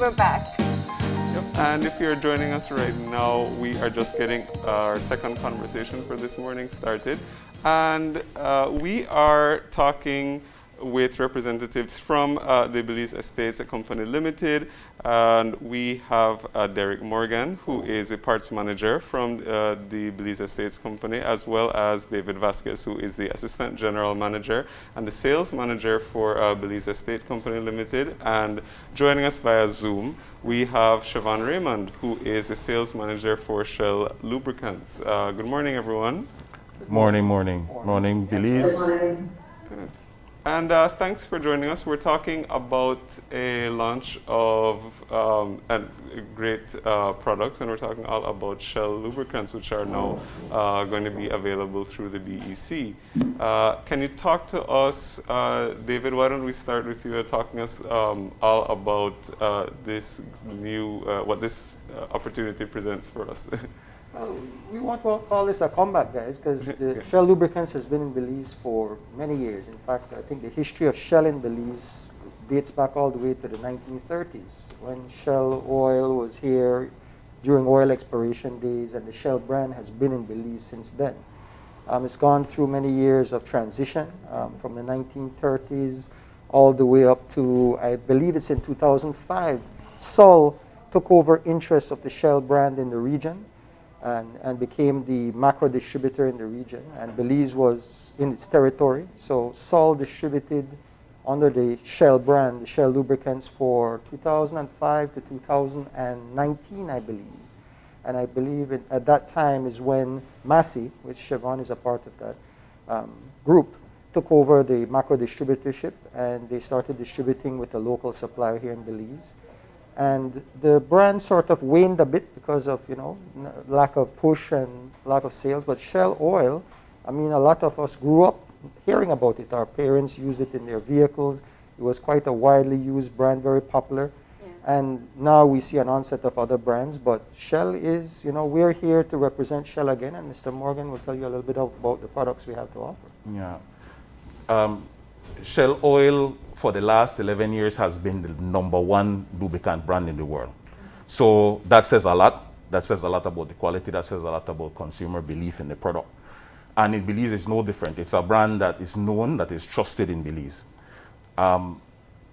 we're back. Yep. And if you're joining us right now, we are just getting our second conversation for this morning started. And we are talking with representatives from the Belize Estate Company Limited. And we have Derek Morgan, who is a parts manager from the Belize Estates Company, as well as David Vasquez, who is the assistant general manager and the sales manager for Belize Estate Company Limited. And joining us via Zoom, we have Siobhan Raymond, who is a sales manager for Shell Lubricants. Good morning, everyone. Morning, Belize. Good. And thanks for joining us. We're talking about a launch of great products, and we're talking all about Shell Lubricants, which are now going to be available through the BEC. Can you talk to us, David? Why don't we start with you talking us all about this new, what this opportunity presents for us? Well, we want to call this a comeback, guys, because Shell Lubricants has been in Belize for many years. In fact, I think the history of Shell in Belize dates back all the way to the 1930s, when Shell Oil was here during oil exploration days, and the Shell brand has been in Belize since then. It's gone through many years of transition, from the 1930s all the way up to, I believe it's in 2005, Sol took over interest of the Shell brand in the region, and became the macro distributor in the region, and Belize was in its territory. So Sol distributed under the Shell brand, the Shell Lubricants, for 2005 to 2019, I believe. And I believe at that time is when Massey, which Siobhan is a part of that group, took over the macro distributorship, and they started distributing with a local supplier here in Belize. And the brand sort of waned a bit because of, lack of push and lack of sales. But Shell Oil, I mean, a lot of us grew up hearing about it. Our parents used it in their vehicles. It was quite a widely used brand, very popular. Yeah. And now we see an onset of other brands. But Shell is, we're here to represent Shell again. And Mr. Morgan will tell you a little bit about the products we have to offer. Yeah. Shell Oil, for the last 11 years, has been the #1 lubricant brand in the world. So that says a lot. That says a lot about the quality. That says a lot about consumer belief in the product. And in Belize, it's no different. It's a brand that is known, that is trusted in Belize.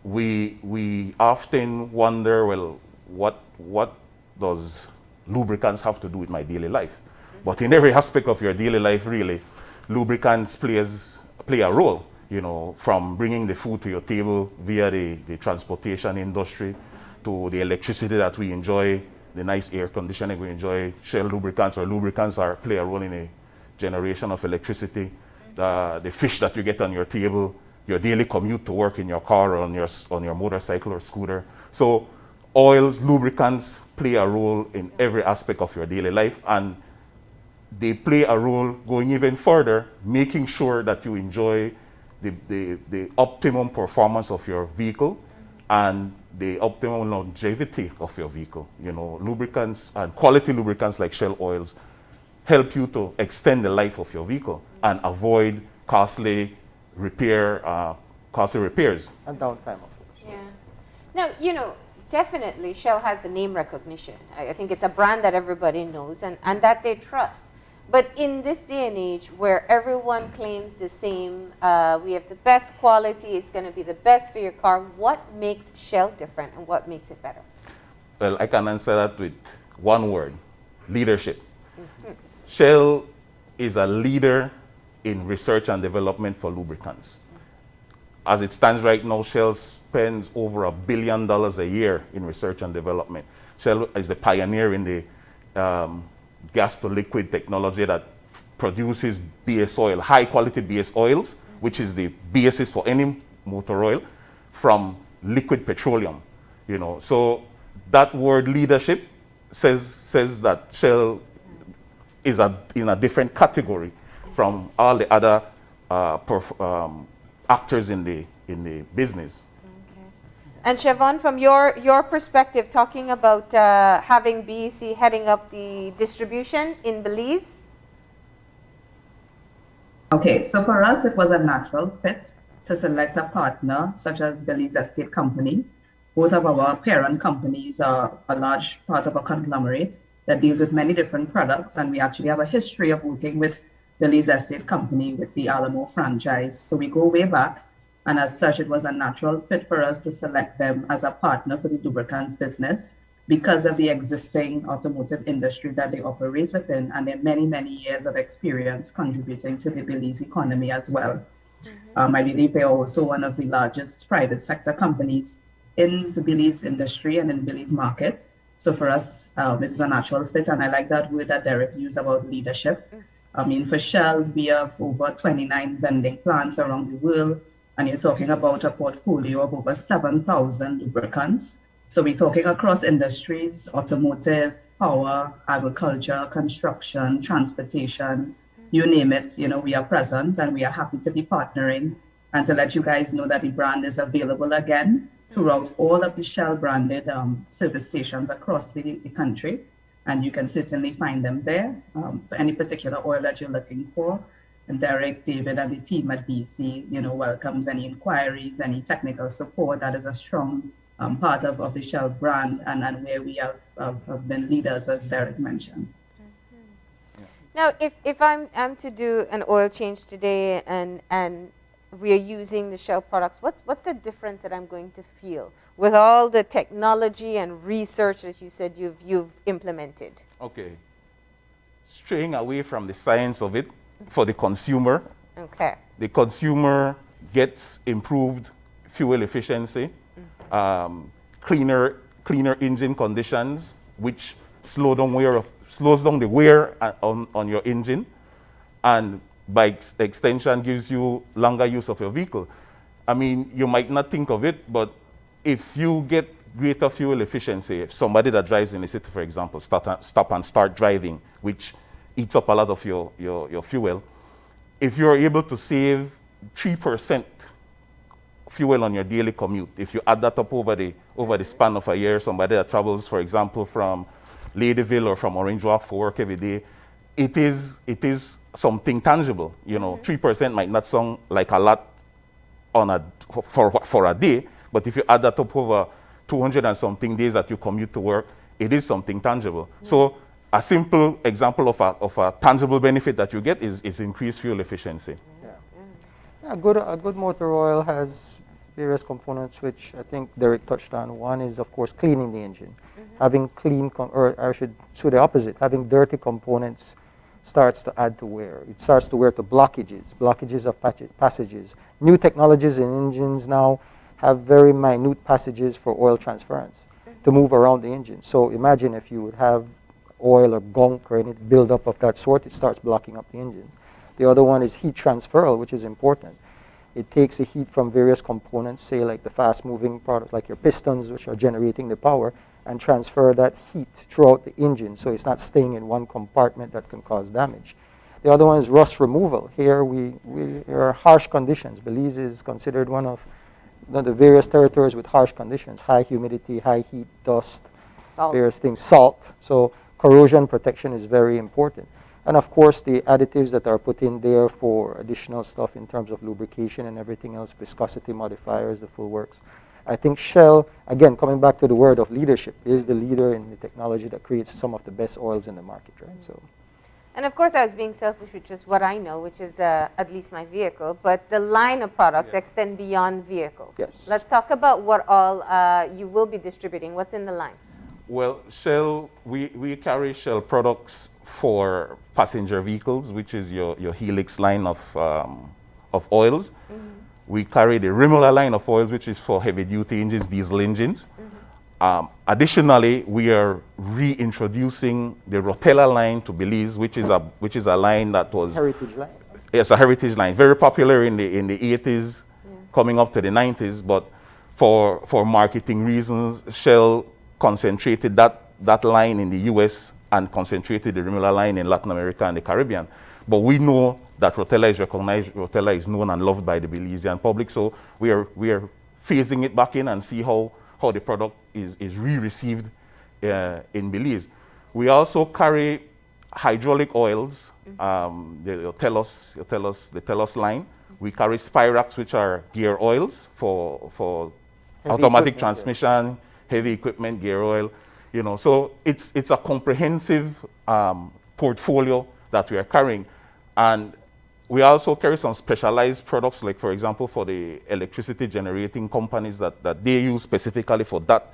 We often wonder, well, what does lubricants have to do with my daily life? But in every aspect of your daily life, really, lubricants play a role. From bringing the food to your table via the transportation industry, to the electricity that we enjoy, the nice air conditioning we enjoy. Shell lubricants or lubricants play a role in a generation of electricity. The fish that you get on your table, your daily commute to work in your car or on your motorcycle or scooter. So oils, lubricants play a role in every aspect of your daily life, and they play a role going even further, making sure that you enjoy the optimum performance of your vehicle and the optimum longevity of your vehicle. Lubricants and quality lubricants like Shell oils help you to extend the life of your vehicle and avoid costly repairs. And downtime, of course. Yeah. Now, definitely Shell has the name recognition. I think it's a brand that everybody knows and that they trust. But in this day and age where everyone claims the same, we have the best quality, it's going to be the best for your car, what makes Shell different and what makes it better? Well, I can answer that with one word: leadership. Mm-hmm. Shell is a leader in research and development for lubricants. As it stands right now, Shell spends over $1 billion a year in research and development. Shell is the pioneer in the gas to liquid technology that produces base oil, high quality base oils, which is the basis for any motor oil, from liquid petroleum. So that word leadership says that Shell is in a different category from all the other actors in the business. And Siobhan, from your perspective, talking about having BEC heading up the distribution in Belize? Okay, so for us, it was a natural fit to select a partner such as Belize Estate Company, both of our parent companies are a large part of a conglomerate that deals with many different products, and we actually have a history of working with Belize Estate Company with the Alamo franchise. So we go way back, and as such, it was a natural fit for us to select them as a partner for the lubricants business because of the existing automotive industry that they operate within and their many, many years of experience contributing to the Belize economy as well. I believe they are also one of the largest private sector companies in the Belize industry and in Belize market. So for us, this is a natural fit. And I like that word that Derek used about leadership. I mean, for Shell, we have over 29 vending plants around the world. And you're talking about a portfolio of over 7,000 lubricants. So we're talking across industries, automotive, power, agriculture, construction, transportation, you name it, we are present and we are happy to be partnering and to let you guys know that the brand is available again throughout all of the Shell branded service stations across the country. And you can certainly find them there for any particular oil that you're looking for. And Derek, David, and the team at BC, welcomes any inquiries, any technical support. That is a strong part of the Shell brand and where we have been leaders, as Derek mentioned. Now, if I'm to do an oil change today and we are using the Shell products, what's the difference that I'm going to feel with all the technology and research that you said you've implemented? Okay. Straying away from the science of it, for the consumer, okay, the consumer gets improved fuel efficiency, cleaner engine conditions, which slows down the wear on your engine, and by extension gives you longer use of your vehicle. I mean, you might not think of it, but if you get greater fuel efficiency, if somebody that drives in the city, for example, stop and start driving, which eats up a lot of your fuel, if you're able to save 3% fuel on your daily commute, if you add that up over the span of a year, somebody that travels, for example, from Ladyville or from Orange Walk for work every day, it is something tangible. 3% might not sound like a lot for a day, but if you add that up over 200 and something days that you commute to work, it is something tangible. So a simple example of a tangible benefit that you get is increased fuel efficiency. A good motor oil has various components, which I think Derek touched on. One is, of course, cleaning the engine. Having the opposite. Having dirty components starts to add to wear. It starts to wear to blockages of passages. New technologies in engines now have very minute passages for oil transference to move around the engine. So imagine if you would have oil or gunk or any buildup of that sort, it starts blocking up the engines. The other one is heat transfer, which is important. It takes the heat from various components, say like the fast-moving products, like your pistons, which are generating the power, and transfer that heat throughout the engine, so it's not staying in one compartment that can cause damage. The other one is rust removal. Here we are harsh conditions. Belize is considered one of the various territories with harsh conditions, high humidity, high heat, dust, various things, salt. So corrosion protection is very important. And of course, the additives that are put in there for additional stuff in terms of lubrication and everything else, viscosity modifiers, the full works. I think Shell, again, coming back to the word of leadership, is the leader in the technology that creates some of the best oils in the market, right? So. And of course, I was being selfish, which is what I know, which is at least my vehicle. But the line of products extend beyond vehicles. Yes. Let's talk about what all you will be distributing. What's in the line? Well, Shell, we carry Shell products for passenger vehicles, which is your Helix line of oils. We carry the Rimula line of oils, which is for heavy-duty engines, diesel engines. Additionally, we are reintroducing the Rotella line to Belize, which is a line that was heritage line. It's a heritage line, very popular in the 80s, coming up to the 90s. But for marketing reasons, Shell concentrated that line in the U.S. and concentrated the Rimula line in Latin America and the Caribbean. But we know that Rotella is recognized, Rotella is known and loved by the Belizean public, so we are phasing it back in and see how the product is re-received in Belize. We also carry hydraulic oils, the Telos line. We carry Spirax, which are gear oils for automatic equipment, yeah. transmission, heavy equipment, gear oil, you know. So it's a comprehensive portfolio that we are carrying. And we also carry some specialized products, like for example, for the electricity generating companies that they use specifically for that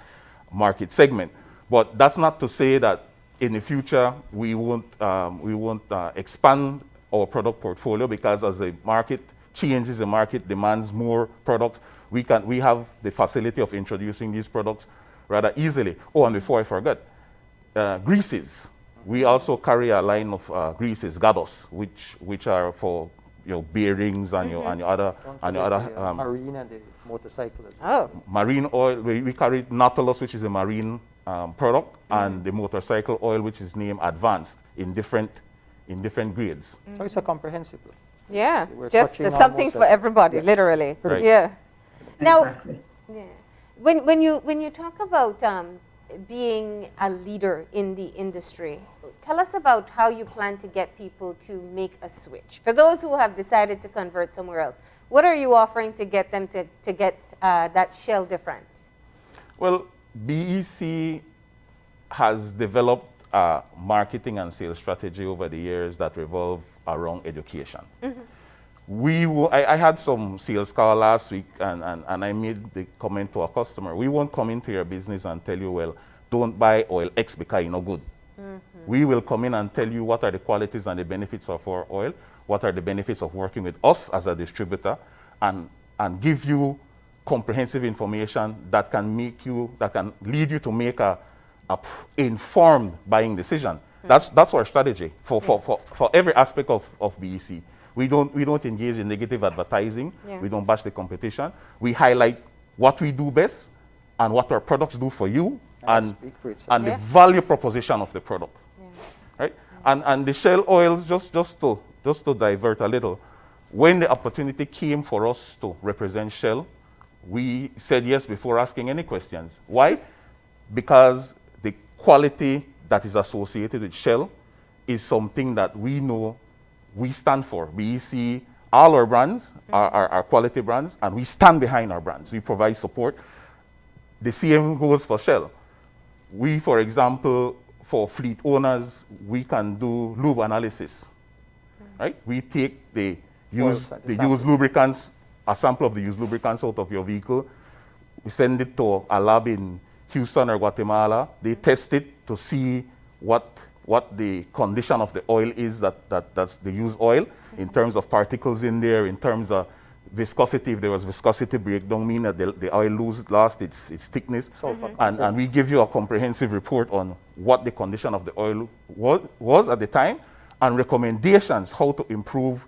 market segment. But that's not to say that in the future we won't expand our product portfolio, because as the market changes, the market demands more products, we have the facility of introducing these products rather easily. Oh, and before I forget, greases. We also carry a line of greases, gados, which are for your bearings and your other marine and the motorcycle as well. Oh, marine oil. We carry Nautilus, which is a marine product, and the motorcycle oil, which is named Advanced, in different grades. So it's a comprehensive look. yeah. We're Just touching there's something almost for everything. everybody, Yes. literally. Right. Yeah. Now, Exactly. yeah. When you talk about being a leader in the industry, tell us about how you plan to get people to make a switch. For those who have decided to convert somewhere else, what are you offering to get them to get that Shell difference? Well, BEC has developed a marketing and sales strategy over the years that revolve around education. I had some sales call last week, and I made the comment to a customer: we won't come into your business and tell you, well, don't buy oil X because it's no good. We will come in and tell you what are the qualities and the benefits of our oil, what are the benefits of working with us as a distributor, and give you comprehensive information that can lead you to make a informed buying decision. That's our strategy for every aspect of BEC. We don't engage in negative advertising. Yeah. We don't bash the competition. We highlight what we do best and what our products do for you, and speak for itself. the Yeah. value proposition of the product. Yeah. Right? And the Shell oils, just to divert a little, when the opportunity came for us to represent Shell, we said yes before asking any questions. Why? Because the quality that is associated with Shell is something that we know we stand for. BEC, all our brands are quality brands, and we stand behind our brands. We provide support. The same goes for Shell. We, for example, for fleet owners, we can do lube analysis. Right? We take the used lubricants, a sample of the used lubricants out of your vehicle. We send it to a lab in Houston or Guatemala. They test it to see what the condition of the oil is that's the used oil, in terms of particles in there, in terms of viscosity. If there was viscosity breakdown, mean that the oil lost its thickness. And we give you a comprehensive report on what the condition of the oil was at the time, and recommendations how to improve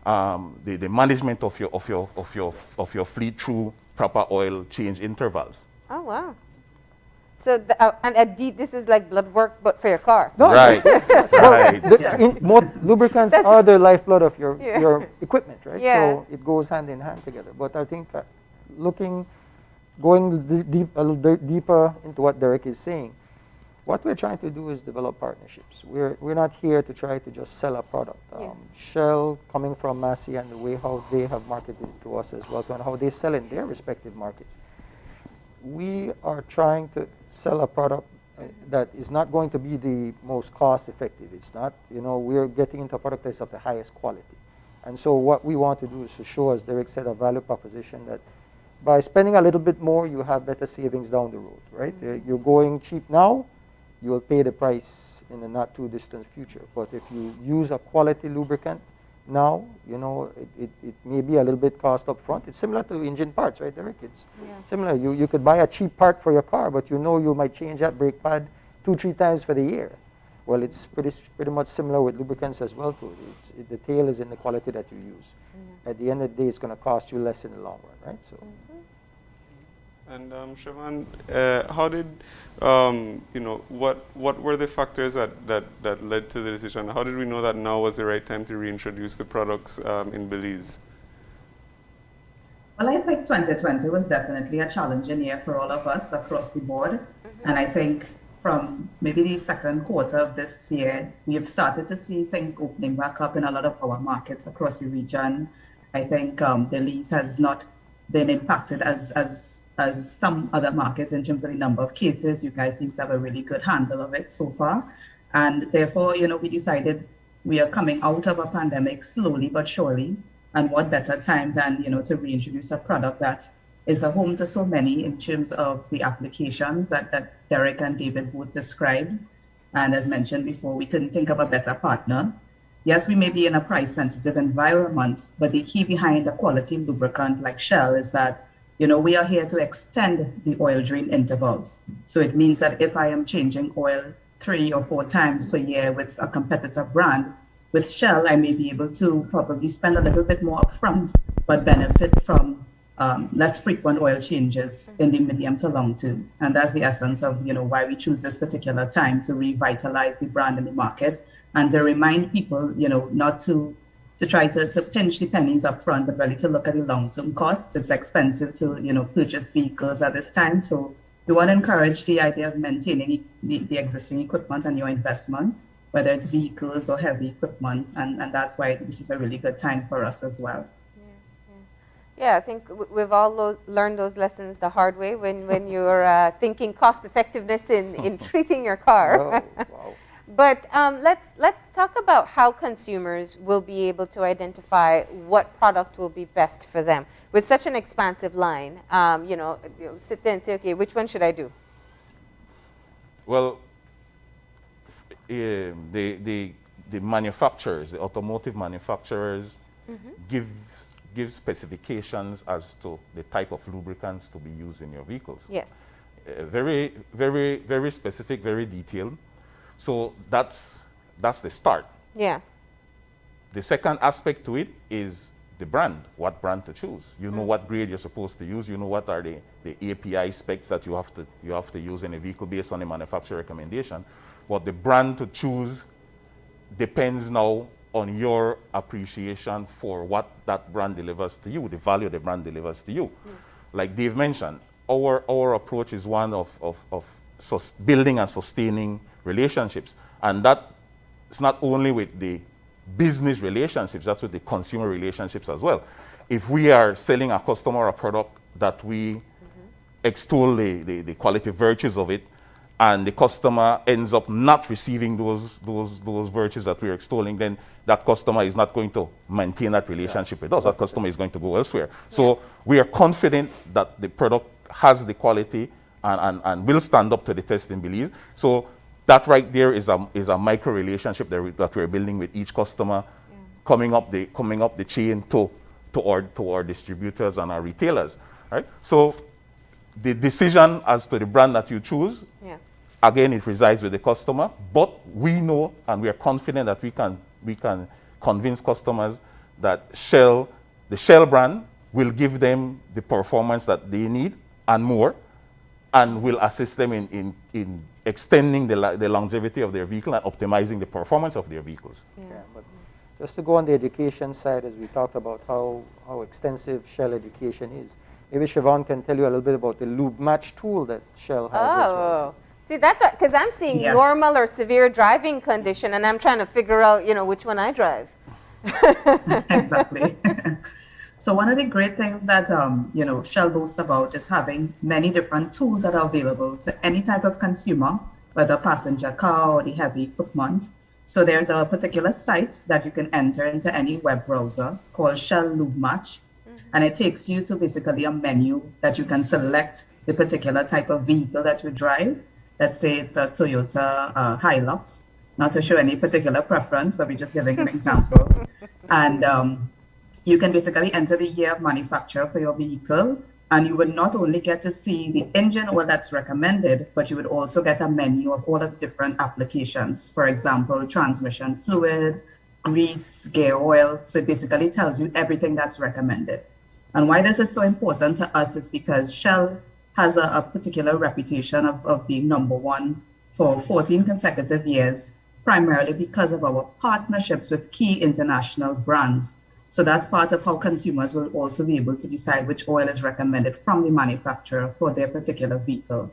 the management of your fleet through proper oil change intervals. Oh wow! So this is like blood work, but for your car. No, Right. Right. Lubricants are the lifeblood of your equipment, right? Yeah. So it goes hand in hand together. But I think going a little bit deeper into what Derek is saying, what we're trying to do is develop partnerships. We're not here to try to just sell a product. Shell, coming from Massey and the way how they have marketed it to us as well, and how they sell in their respective markets. We are trying to sell a product that is not going to be the most cost effective. It's not, we're getting into a product that's of the highest quality. And so what we want to do is to show, as Derek said, a value proposition that by spending a little bit more, you have better savings down the road, right? You're going cheap now, you will pay the price in the not too distant future. But if you use a quality lubricant now, it may be a little bit cost up front. It's similar to engine parts, right, Derek? It's similar. You could buy a cheap part for your car, but you might change that brake pad 2-3 times for the year. Well, it's pretty much similar with lubricants as well too. The tail is in the quality that you use. At the end of the day, it's going to cost you less in the long run, right? So. And Siobhan, how did what were the factors that led to the decision? How did we know that now was the right time to reintroduce the products in Belize? Well, I think 2020 was definitely a challenging year for all of us across the board. And I think from maybe the second quarter of this year, we've started to see things opening back up in a lot of our markets across the region. I think Belize has not been impacted as as some other markets in terms of the number of cases. You guys seem to have a really good handle of it so far. And therefore, we decided we are coming out of a pandemic slowly but surely. And what better time than, to reintroduce a product that is a home to so many in terms of the applications that Derek and David both described. And as mentioned before, we couldn't think of a better partner. Yes, we may be in a price-sensitive environment, but the key behind a quality lubricant like Shell is that, we are here to extend the oil drain intervals. So it means that if I am changing oil 3 or 4 times per year with a competitor brand, with Shell, I may be able to probably spend a little bit more upfront, but benefit from less frequent oil changes in the medium to long term. And that's the essence of, why we choose this particular time to revitalize the brand in the market and to remind people, not to try to pinch the pennies up front, but really to look at the long-term cost. It's expensive to, purchase vehicles at this time. So we want to encourage the idea of maintaining the existing equipment and your investment, whether it's vehicles or heavy equipment. And that's why this is a really good time for us as well. Yeah, I think we've all learned those lessons the hard way when you're thinking cost effectiveness in treating your car. Oh, wow. But let's talk about how consumers will be able to identify what product will be best for them. With such an expansive line, you'll sit there and say, okay, which one should I do? Well, the manufacturers, the automotive manufacturers, give specifications as to the type of lubricants to be used in your vehicles. Yes. Very, very, very specific, very detailed. So that's the start. Yeah. The second aspect to it is the brand, what brand to choose. You know what grade you're supposed to use. You know what are the API specs that you have to use in a vehicle based on the manufacturer recommendation. But the brand to choose depends now on your appreciation for what that brand delivers to you, the value the brand delivers to you. Like Dave mentioned, our approach is one of building and sustaining relationships. And that is not only with the business relationships, that's with the consumer relationships as well. If we are selling a customer a product that we extol the quality virtues of it, and the customer ends up not receiving those virtues that we're extolling, then that customer is not going to maintain that relationship with us. That customer is going to go elsewhere. So we are confident that the product has the quality and will stand up to the test in Belize. So that right there is a micro relationship that we're building with each customer, coming up the chain to our distributors and our retailers. Right? So the decision as to the brand that you choose, again, it resides with the customer, but we know and we are confident that we can convince customers that the Shell brand will give them the performance that they need and more, and will assist them in extending the longevity of their vehicle and optimizing the performance of their vehicles. But just to go on the education side, as we talked about how extensive Shell education is, maybe Siobhan can tell you a little bit about the LoopMatch tool that Shell has as well. See, that's what, because I'm seeing normal or severe driving condition, and I'm trying to figure out, which one I drive. Exactly. So one of the great things that, Shell boasts about is having many different tools that are available to any type of consumer, whether passenger car or the heavy equipment. So there's a particular site that you can enter into any web browser called Shell LubrMatch, and it takes you to basically a menu that you can select the particular type of vehicle that you drive. Let's say it's a Toyota Hilux, not to show any particular preference, but we're just giving an example. And you can basically enter the year of manufacture for your vehicle, and you would not only get to see the engine oil that's recommended, but you would also get a menu of all of the different applications. For example, transmission fluid, grease, gear oil. So it basically tells you everything that's recommended. And why this is so important to us is because Shell has a particular reputation of being number one for 14 consecutive years, primarily because of our partnerships with key international brands. So that's part of how consumers will also be able to decide which oil is recommended from the manufacturer for their particular vehicle.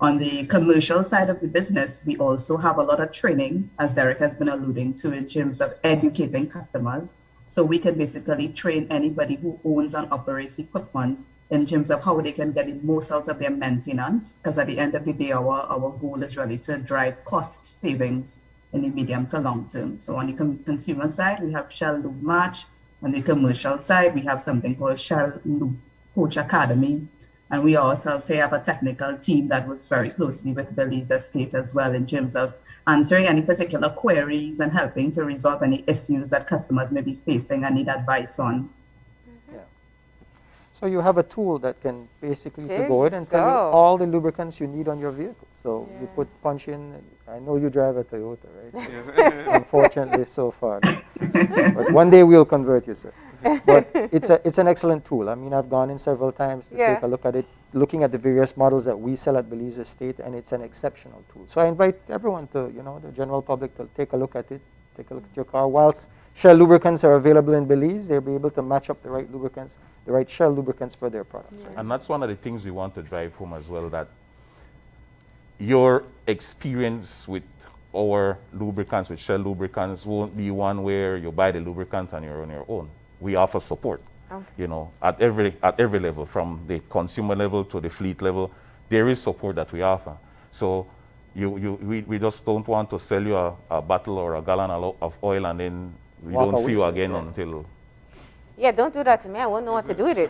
On the commercial side of the business, we also have a lot of training, as Derek has been alluding to, in terms of educating customers So we can basically train anybody who owns and operates equipment in terms of how they can get the most out of their maintenance. Because at the end of the day, our goal is really to drive cost savings in the medium to long term. So on the consumer side, we have Shell LubrMatch. On the commercial side, we have something called Shell Lube Coach Academy. And we ourselves here have a technical team that works very closely with Belize Estate as well in terms of answering any particular queries and helping to resolve any issues that customers may be facing and need advice on. Yeah. So you have a tool that can basically There go in you and tell you go. all the lubricants you need on your vehicle. So you Yeah. punch in, I know you drive a Toyota, right? Yes. Unfortunately, so far. But one day we'll convert you, sir. But it's an excellent tool. I mean, I've gone in several times to Yeah. take a look at it, looking at the various models that we sell at Belize Estate, and it's an exceptional tool. So I invite everyone to, the general public to take a look at it, take a look at your car. Whilst Shell lubricants are available in Belize, they'll be able to match up the right lubricants, the right Shell lubricants for their products. Right? And that's one of the things we want to drive home as well, that your experience with our lubricants, with Shell lubricants, won't be one where you buy the lubricant and you're on your own. We offer support, Okay. at every level, from the consumer level to the fleet level. There is support that we offer. So we just don't want to sell you a bottle or a gallon of oil and then we Walk don't see you away. again Yeah. until... Yeah, don't do that to me. I won't know what to do with it.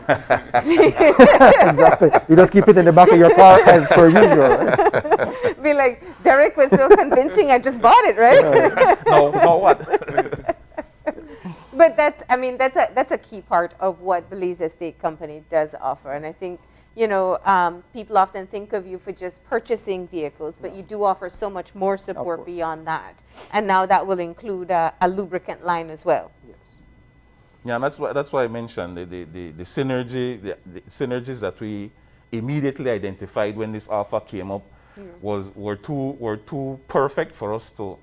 Exactly. You just keep it in the back of your car as per usual. Right? Be like, Derek was so convincing, I just bought it, right? No, what? But that's a key part of what Belize Estate Company does offer. And I think, people often think of you for just purchasing vehicles, but you do offer so much more support course. beyond that. And now that will include a lubricant line as well. Yeah, and that's why I mentioned the synergies that we immediately identified when this offer came up were too perfect for us to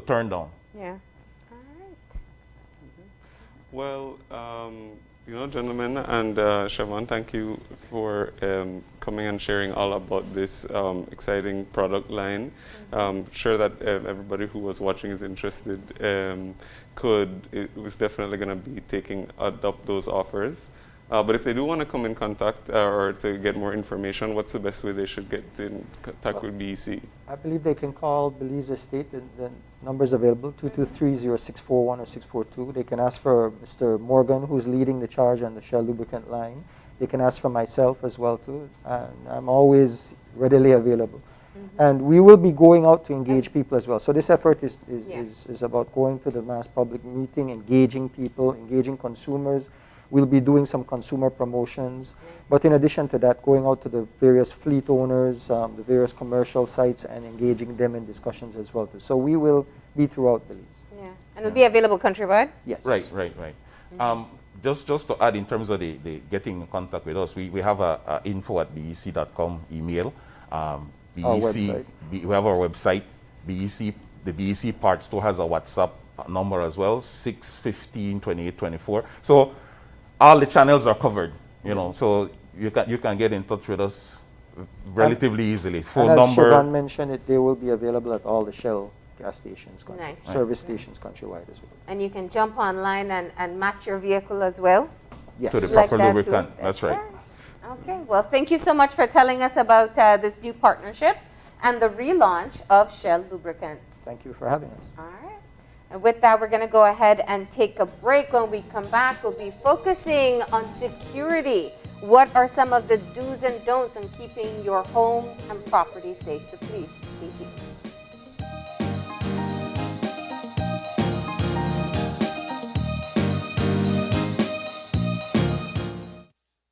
turn down. Yeah. Well, gentlemen, and Siobhan, thank you for coming and sharing all about this exciting product line. Sure that everybody who was watching is interested. It was definitely going to be adopt those offers. But if they do want to come in contact or to get more information, what's the best way they should get in contact with BEC? I believe they can call Belize Estate. The number's available, 223-0641 or 642. They can ask for Mr. Morgan, who's leading the charge on the Shell lubricant line. They can ask for myself as well, too. And I'm always readily available. And we will be going out to engage people as well. So this effort is about going to the mass public meeting, engaging people, engaging consumers. We'll be doing some consumer promotions. But in addition to that, going out to the various fleet owners, the various commercial sites, and engaging them in discussions as well, too. So we will be throughout Belize. Yeah. And it'll be available countrywide? Yes. Right. Just to add in terms of the getting in contact with us, we have a info@bec.com email. BEC, Our website. We have our website. BEC, the BEC part store has a WhatsApp number as well, 615-2824. So all the channels are covered, so you can get in touch with us relatively easily. Phone and as number. Siobhan mentioned, they will be available at all the Shell gas stations, Nice. service stations countrywide as well. And you can jump online and match your vehicle as well? Yes. To the Like proper that too. lubricant. That's right. Okay, well, thank you so much for telling us about this new partnership and the relaunch of Shell Lubricants. Thank you for having us. All right. And with that, we're going to go ahead and take a break. When we come back, we'll be focusing on security. What are some of the do's and don'ts in keeping your homes and property safe? So please stay tuned.